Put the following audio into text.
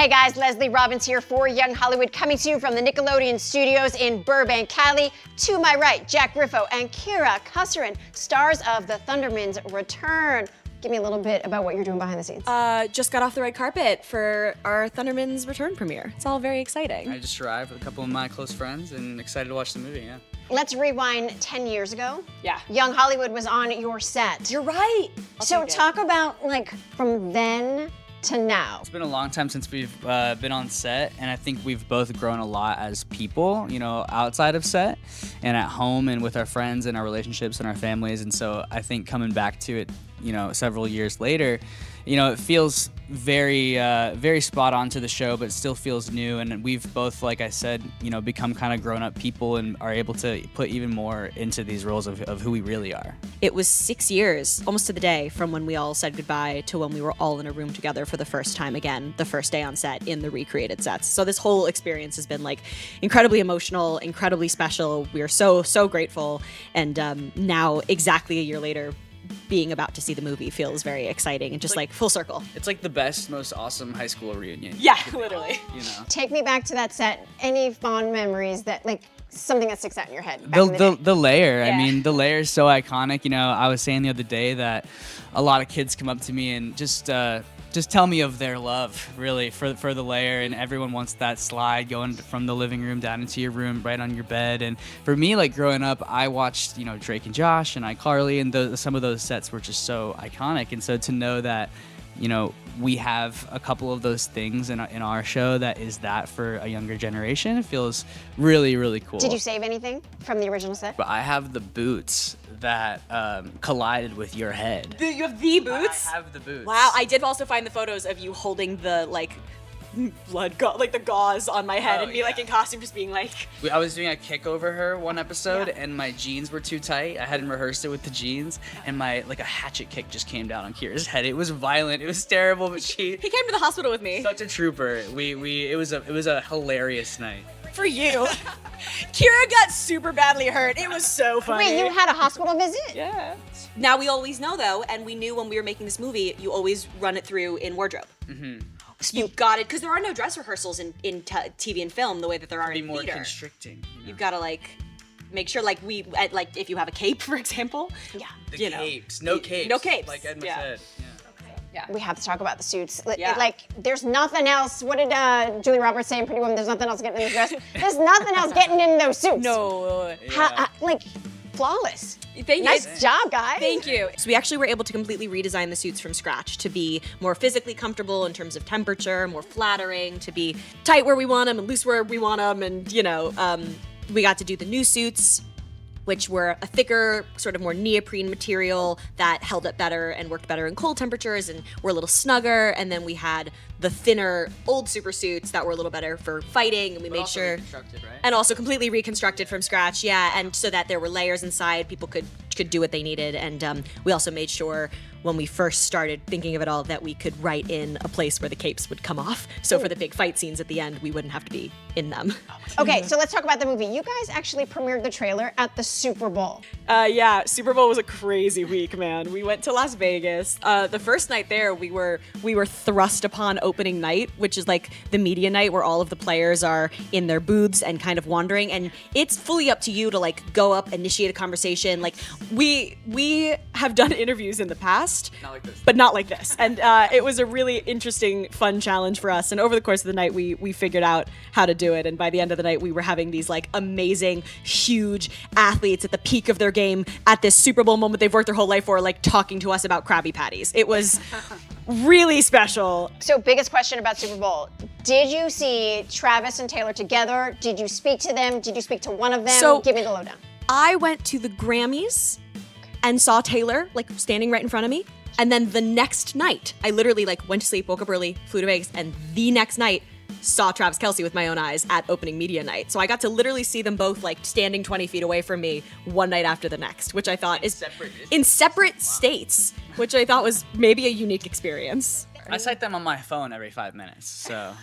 Hey guys, Leslie Robbins here for Young Hollywood, coming to you from the Nickelodeon Studios in Burbank, Cali. To my right, Jack Griffo and Kira Kosarin, stars of the Thundermans Return. Give me a little bit about what you're doing behind the scenes. Just got off the red carpet for our Thundermans Return premiere. It's all very exciting. I just arrived with a couple of my close friends and excited to watch the movie, yeah. Let's rewind 10 years ago. Yeah. Young Hollywood was on your set. You're right. So talk about, like, from then to now. It's been a long time since we've been on set, and I think we've both grown a lot as people, you know, outside of set and at home and with our friends and our relationships and our families. And so I think coming back to it, you know, several years later, you know, it feels very, very spot on to the show, but it still feels new. And we've both, like I said, you know, become kind of grown up people and are able to put even more into these roles of who we really are. It was 6 years, almost to the day, from when we all said goodbye to when we were all in a room together for the first time again, the first day on set in the recreated sets. So this whole experience has been like incredibly emotional, incredibly special. We are so, so grateful. And now, exactly a year later, being about to see the movie feels very exciting and just like full circle. It's like the best, most awesome high school reunion. Yeah, literally. You know. Take me back to that set. Any fond memories that, like, something that sticks out in your head? Back in the day? The Lair. Yeah. I mean, the Lair is so iconic. You know, I was saying the other day that a lot of kids come up to me and just tell me of their love, really, for the Lair, and everyone wants that slide going from the living room down into your room, right on your bed. And for me, like growing up, I watched, you know, Drake and Josh and iCarly, and some of those sets were just so iconic. And so to know that, you know, we have a couple of those things in our show that is that for a younger generation, it feels really, really cool. Did you save anything from the original set? But I have the boots that collided with your head. You have the boots? I have the boots. Wow, I did also find the photos of you holding the like like the gauze on my head and me like in costume just being like. I was doing a kick over her one episode and my jeans were too tight. I hadn't rehearsed it with the jeans and my like a hatchet kick just came down on Kira's head. It was violent. It was terrible, but He came to the hospital with me. Such a trooper. It was a hilarious night. For you. Kira got super badly hurt. It was so funny. Wait, you had a hospital visit? Yeah. Now we always know though, and we knew when we were making this movie, you always run it through in wardrobe. Mm-hmm. You got it, because there are no dress rehearsals in TV and film the way that there are in more theater. Constricting. You know? You've got to like make sure, like like if you have a cape, for example. Yeah. The capes. No capes. No capes. Like Edma Yeah. said. Yeah. Yeah. We have to talk about the suits. Yeah. Like, there's nothing else. What did Julie Roberts say in Pretty Woman? There's nothing else getting in the dress. There's nothing else getting in those suits. No. Like, flawless. Thank you. Nice job, guys. Thank you. So we actually were able to completely redesign the suits from scratch to be more physically comfortable in terms of temperature, more flattering, to be tight where we want them and loose where we want them. And, you know, we got to do the new suits, which were a thicker, sort of more neoprene material that held up better and worked better in cold temperatures and were a little snugger. And then we had the thinner old super suits that were a little better for fighting, and we made sure, reconstructed, right? and also completely reconstructed from scratch, yeah, and so that there were layers inside, people could do what they needed. And we also made sure when we first started thinking of it all that we could write in a place where the capes would come off, so for the big fight scenes at the end we wouldn't have to be in them. Okay, so let's talk about the movie. You guys actually premiered the trailer at the Super Bowl. Yeah, Super Bowl was a crazy week, man. We went to Las Vegas. The first night there, we were thrust upon opening night, which is like the media night where all of the players are in their booths and kind of wandering, and it's fully up to you to like go up, initiate a conversation. Like we have done interviews in the past, Not like this. but not like this. And it was a really interesting, fun challenge for us. And over the course of the night, we figured out how to do it. And by the end of the night, we were having these like amazing, huge athletes at the peak of their game at this Super Bowl moment they've worked their whole life for, like talking to us about Krabby Patties. It was really special. So, biggest question about Super Bowl. Did you see Travis and Taylor together? Did you speak to them? Did you speak to one of them? So- Give me the lowdown. I went to the Grammys and saw Taylor like standing right in front of me. And then the next night, I literally like went to sleep, woke up early, flew to Vegas, and the next night saw Travis Kelce with my own eyes at opening media night. So I got to literally see them both like standing 20 feet away from me one night after the next, which I thought is in separate states, which I thought was maybe a unique experience. I cite them on my phone every 5 minutes, so.